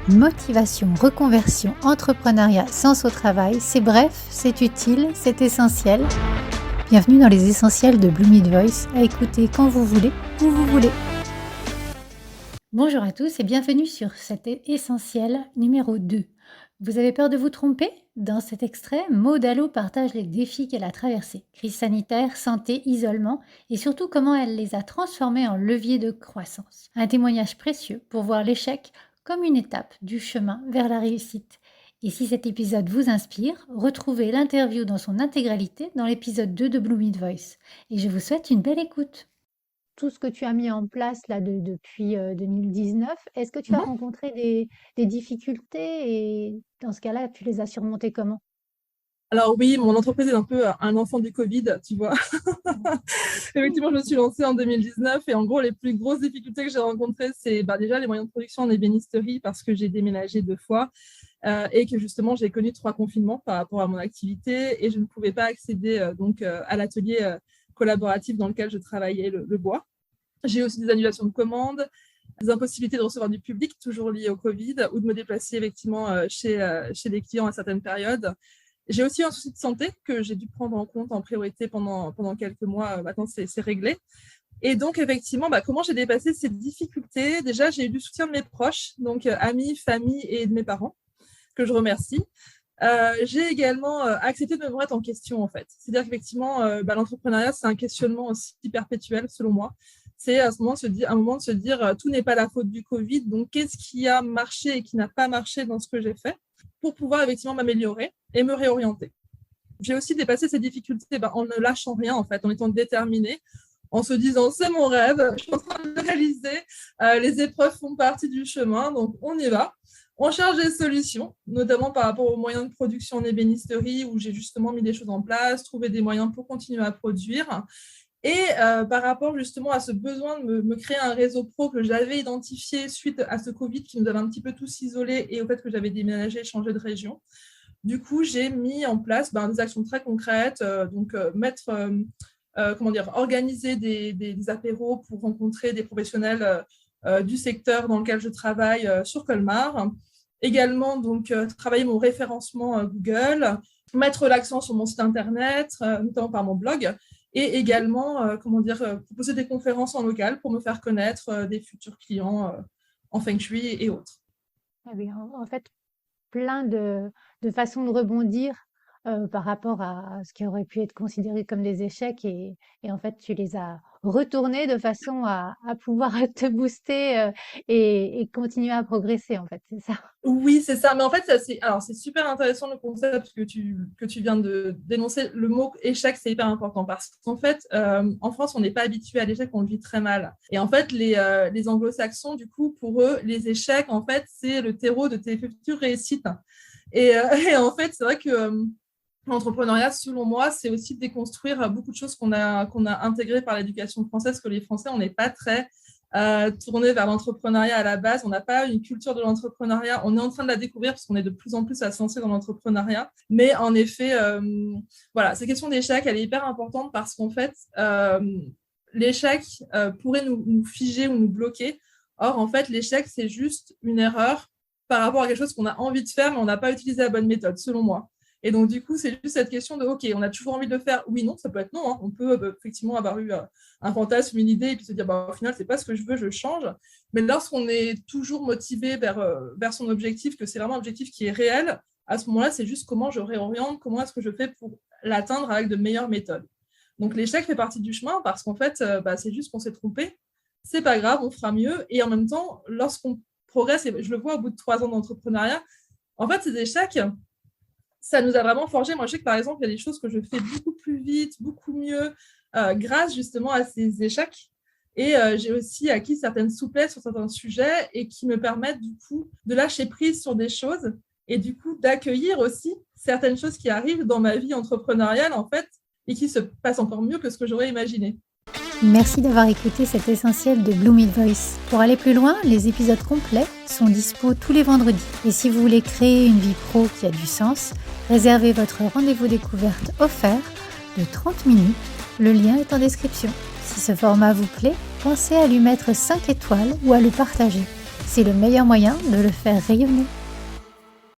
Motivation, reconversion, entrepreneuriat, sens au travail, c'est bref, c'est utile, c'est essentiel. Bienvenue dans les essentiels de Blooming Voice, à écouter quand vous voulez, où vous voulez. Bonjour à tous et bienvenue sur cet essentiel numéro 2. Vous avez peur de vous tromper? Dans cet extrait, Maud Allo partage les défis qu'elle a traversés. Crise sanitaire, santé, isolement et surtout comment elle les a transformés en levier de croissance. Un témoignage précieux pour voir l'échec comme une étape du chemin vers la réussite. Et si cet épisode vous inspire, retrouvez l'interview dans son intégralité dans l'épisode 2 de Blooming Voice. Et je vous souhaite une belle écoute. Tout ce que tu as mis en place là depuis 2019, est-ce que tu as Mmh. rencontré des difficultés et dans ce cas-là, tu les as surmontées comment? Alors oui, mon entreprise est un peu un enfant du Covid, tu vois. Mmh. Effectivement, je me suis lancée en 2019 et en gros, les plus grosses difficultés que j'ai rencontrées, c'est déjà les moyens de production en ébénisterie parce que j'ai déménagé 2 fois et que justement, j'ai connu 3 confinements par rapport à mon activité et je ne pouvais pas accéder à l'atelier collaboratif dans lequel je travaillais le bois. J'ai aussi des annulations de commandes, des impossibilités de recevoir du public, toujours liées au Covid, ou de me déplacer effectivement chez des clients à certaines périodes. J'ai aussi un souci de santé que j'ai dû prendre en compte en priorité pendant quelques mois. Maintenant, c'est réglé. Et donc, effectivement, comment j'ai dépassé ces difficultés? Déjà, j'ai eu du soutien de mes proches, donc amis, famille et de mes parents, que je remercie. J'ai également accepté de me remettre en question, en fait. C'est-à-dire qu'effectivement, l'entrepreneuriat, c'est un questionnement aussi perpétuel, selon moi. C'est à ce moment un moment de se dire tout n'est pas la faute du Covid, donc qu'est-ce qui a marché et qui n'a pas marché dans ce que j'ai fait pour pouvoir effectivement m'améliorer et me réorienter. J'ai aussi dépassé ces difficultés en ne lâchant rien, en fait, en étant déterminée, en se disant c'est mon rêve, je suis en train de le réaliser, les épreuves font partie du chemin, donc on y va. On cherche des solutions, notamment par rapport aux moyens de production en ébénisterie, où j'ai justement mis des choses en place, trouvé des moyens pour continuer à produire. Et par rapport justement à ce besoin de me créer un réseau pro que j'avais identifié suite à ce Covid qui nous avait un petit peu tous isolés et au fait que j'avais déménagé, changé de région. Du coup, j'ai mis en place des actions très concrètes, organiser des apéros pour rencontrer des professionnels du secteur dans lequel je travaille sur Colmar. Également, travailler mon référencement Google, mettre l'accent sur mon site internet, notamment par mon blog, et également proposer des conférences en local pour me faire connaître des futurs clients en Feng Shui et autres. Ah oui, en fait, plein de façons de rebondir, par rapport à ce qui aurait pu être considéré comme des échecs et en fait, tu les as retournés de façon à pouvoir te booster, et continuer à progresser, en fait, c'est ça? Oui, c'est ça. Mais en fait, c'est super intéressant le concept que tu viens de dénoncer. Le mot échec, c'est hyper important parce qu'en fait, en France, on n'est pas habitué à l'échec, on le vit très mal. Et en fait, les anglo-saxons, du coup, pour eux, les échecs, en fait, c'est le terreau de tes futures réussites. Et en fait, c'est vrai que l'entrepreneuriat, selon moi, c'est aussi déconstruire beaucoup de choses qu'on a intégrées par l'éducation française, que les Français, on n'est pas très tourné vers l'entrepreneuriat à la base. On n'a pas une culture de l'entrepreneuriat. On est en train de la découvrir parce qu'on est de plus en plus à se lancer dans l'entrepreneuriat. Mais en effet, cette question d'échec, elle est hyper importante parce qu'en fait, l'échec pourrait nous figer ou nous bloquer. Or, en fait, l'échec, c'est juste une erreur par rapport à quelque chose qu'on a envie de faire, mais on n'a pas utilisé la bonne méthode, selon moi. Et donc, du coup, c'est juste cette question de, OK, on a toujours envie de le faire. Oui, non, ça peut être non. Hein. On peut effectivement avoir eu un fantasme, une idée, et puis se dire, au final, c'est pas ce que je veux, je change. Mais lorsqu'on est toujours motivé vers son objectif, que c'est vraiment un objectif qui est réel, à ce moment-là, c'est juste comment je réoriente, comment est-ce que je fais pour l'atteindre avec de meilleures méthodes. Donc, l'échec fait partie du chemin parce qu'en fait, c'est juste qu'on s'est trompé. C'est pas grave, on fera mieux. Et en même temps, lorsqu'on progresse, et je le vois au bout de 3 ans d'entrepreneuriat, en fait, ces échecs, ça nous a vraiment forgé. Moi, je sais que par exemple, il y a des choses que je fais beaucoup plus vite, beaucoup mieux, grâce justement à ces échecs. Et j'ai aussi acquis certaines souplesses sur certains sujets et qui me permettent du coup de lâcher prise sur des choses et du coup d'accueillir aussi certaines choses qui arrivent dans ma vie entrepreneuriale en fait et qui se passent encore mieux que ce que j'aurais imaginé. Merci d'avoir écouté cet essentiel de Blooming Voice. Pour aller plus loin, les épisodes complets sont dispo tous les vendredis. Et si vous voulez créer une vie pro qui a du sens, réservez votre rendez-vous découverte offert de 30 minutes. Le lien est en description. Si ce format vous plaît, pensez à lui mettre 5 étoiles ou à le partager. C'est le meilleur moyen de le faire rayonner.